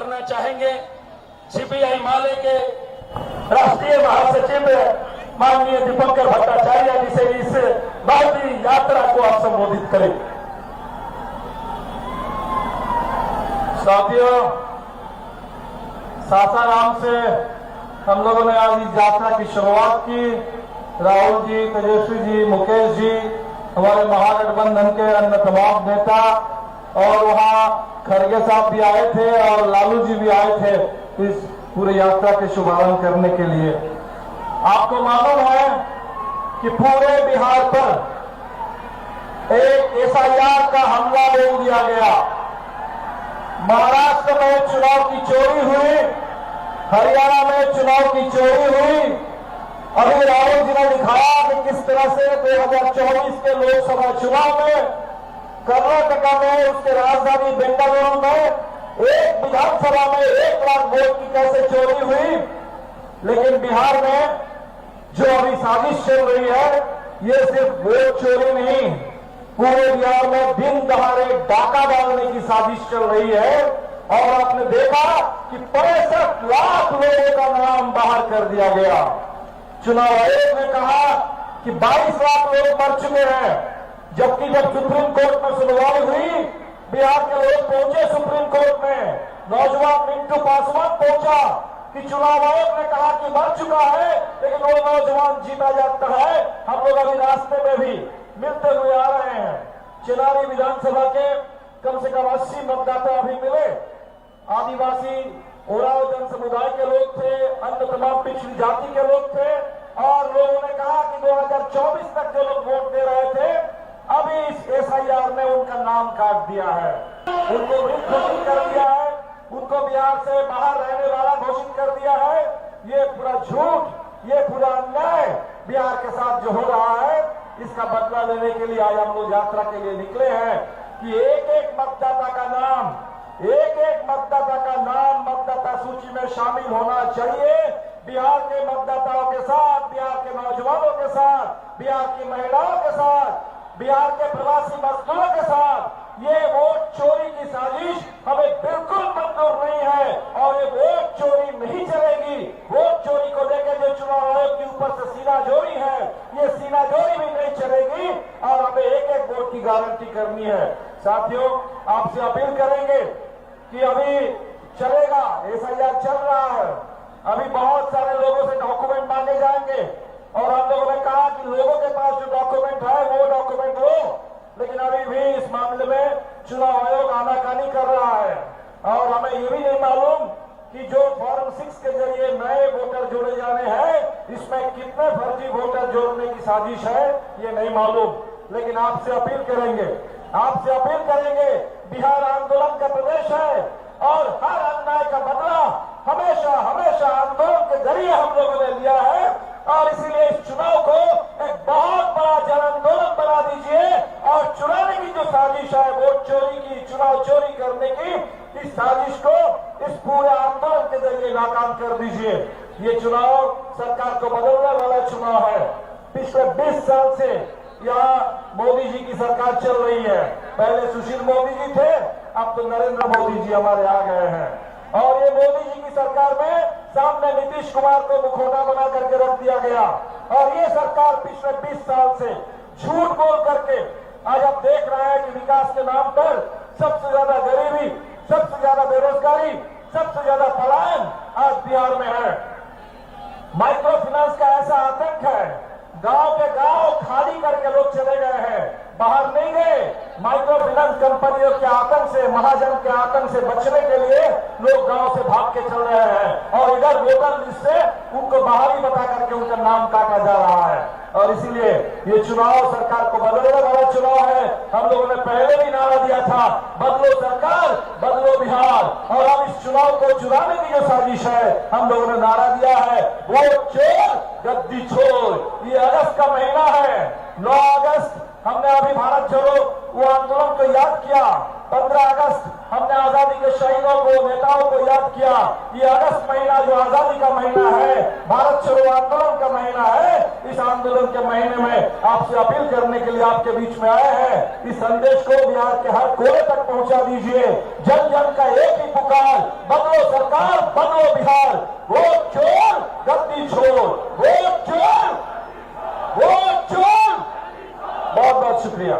करना चाहेंगे सीपीआई माले के राष्ट्रीय महासचिव माननीय दीपंकर भट्टाचार्य जी से इस भारतीय यात्रा को आप संबोधित करें। साथियों, सासाराम से हम लोगों ने आज इस यात्रा की शुरुआत की। राहुल जी, तेजस्वी जी, मुकेश जी, हमारे महागठबंधन के अन्य तमाम नेता और वहां खड़गे साहब भी आए थे और लालू जी भी आए थे इस पूरी यात्रा के शुभारंभ करने के लिए। आपको मालूम है कि पूरे बिहार पर एक एसआईआर का हमला बोल दिया गया। महाराष्ट्र में चुनाव की चोरी हुई, हरियाणा में चुनाव की चोरी हुई। अभी राहुल जी ने दिखाया कि किस तरह से 2024 के लोकसभा चुनाव में कर्नाटका में उसके राजधानी बेंगलुरु में एक विधानसभा में 1 लाख वोट की कैसे चोरी हुई। लेकिन बिहार में जो अभी साजिश चल रही है, ये सिर्फ वोट चोरी नहीं, पूरे बिहार में दिन दहाड़े डाका डालने की साजिश चल रही है। और आपने देखा कि 65 लाख लोगों का नाम बाहर कर दिया गया। चुनाव आयोग ने कहा कि 22 लाख लोग मर चुके हैं, जबकि जब सुप्रीम कोर्ट में सुनवाई हुई, बिहार के लोग पहुंचे सुप्रीम कोर्ट में। नौजवान मिंटू पासवान पहुंचा कि चुनाव आयोग ने कहा कि मर चुका है, लेकिन वो नौजवान जीता जाता है। हम लोग अभी रास्ते में भी मिलते हुए आ रहे हैं। चिनारी विधानसभा के कम से कम 80 मतदाता अभी मिले। आदिवासी ओराव जन समुदाय के लोग थे, अन्य तमाम पिछड़ी जाति के लोग थे। और लोगों ने कहा कि 2024 तक जो लोग वोट दे रहे थे, अभी इस एसआईआर ने उनका नाम काट दिया है, उनको मृत घोषित कर दिया है, उनको बिहार से बाहर रहने वाला घोषित कर दिया है। ये पूरा झूठ, ये पूरा अन्याय बिहार के साथ जो हो रहा है, इसका बदला लेने के लिए आज हम लोग यात्रा के लिए निकले हैं कि एक एक मतदाता का नाम, एक एक मतदाता का नाम मतदाता सूची में शामिल होना चाहिए। बिहार के मतदाताओं के साथ, बिहार के नौजवानों के साथ, बिहार की महिलाओं के साथ, बिहार के प्रवासी मजदूरों के साथ ये वोट चोरी की साजिश हमें बिल्कुल मंजूर नहीं है और ये वोट चोरी नहीं चलेगी। वोट चोरी को लेकर जो चुनाव आयोग के ऊपर से सीनाजोरी है, ये सीनाजोरी भी नहीं चलेगी और हमें एक एक वोट की गारंटी करनी है। साथियों, आपसे अपील करेंगे कि अभी चलेगा, एसआईआर चल रहा है, अभी बहुत सारे लोगों से डॉक्यूमेंट मांगे जाएंगे और हम लोगों ने कहा कि लोगों के पास जो डॉक्यूमेंट है वो डॉक्यूमेंट हो। लेकिन अभी भी इस मामले में चुनाव आयोग आनाकानी कर रहा है और हमें ये भी नहीं मालूम कि जो फॉर्म 6 के जरिए नए वोटर जोड़े जाने हैं, इसमें कितने फर्जी वोटर जोड़ने की साजिश है, ये नहीं मालूम। लेकिन आपसे अपील करेंगे, आपसे अपील करेंगे, बिहार आंदोलन का प्रदेश है और हर अन्याय का बदला हमेशा हमेशा आंदोलन के जरिए हम लोगों ने लिया है। और इसीलिए इस चुनाव को एक बहुत बड़ा जन आंदोलन बना दीजिए और चुनाने की जो साजिश है, वोट चोरी की, चुनाव चोरी करने की, इस साजिश को इस पूरे आंदोलन के जरिए नाकाम कर दीजिए। ये चुनाव सरकार को बदलने वाला चुनाव है। पिछले 20 साल से यहाँ मोदी जी की सरकार चल रही है। पहले सुशील मोदी जी थे, अब तो नरेंद्र मोदी जी हमारे आ गए हैं। और ये मोदी जी की सरकार में सामने नीतीश कुमार को मुखौटा बना करके रख दिया गया और ये सरकार पिछले 20 साल से झूठ बोल करके आज आप देख रहे हैं कि विकास के नाम पर सबसे ज्यादा गरीबी, सबसे ज्यादा बेरोजगारी, सबसे ज्यादा पलायन आज बिहार में है। माइक्रो फाइनेंस का ऐसा आतंक है, गांव के गांव खाली करके लोग चले गए हैं, बाहर नहीं गए। माइक्रो फाइनेंस कंपनियों के आतंक से, महाजन के आतंक से बचने के लिए लोग गांव से भाग के चल रहे हैं और इधर वोटर लिस्ट से उनको बाहरी बता करके उनका नाम काटा जा रहा है। और इसीलिए ये चुनाव सरकार को बदलने वाला चुनाव है। हम लोगों ने पहले भी नारा दिया था, बदलो सरकार, बदलो बिहार। और अब इस चुनाव को चुराने की जो साजिश है, हम लोगों ने नारा दिया है, वो चोर गद्दी छोड़। ये अगस्त का महीना है, 9 अगस्त हमने अभी भारत छोड़ो वो आंदोलन को याद किया, 15 अगस्त हमने आजादी के शहीदों को, नेताओं को याद किया। ये अगस्त महीना जो आजादी का महीना है, भारत छोड़ो आंदोलन का महीना है, इस आंदोलन के महीने में आपसे अपील करने के लिए आपके बीच में आए हैं। इस संदेश को बिहार के हर कोने तक पहुंचा दीजिए। जन जन का एक ही पुकार, बदलो चांदी छोड़, वोट चोर, वोट चोर। बहुत बहुत शुक्रिया।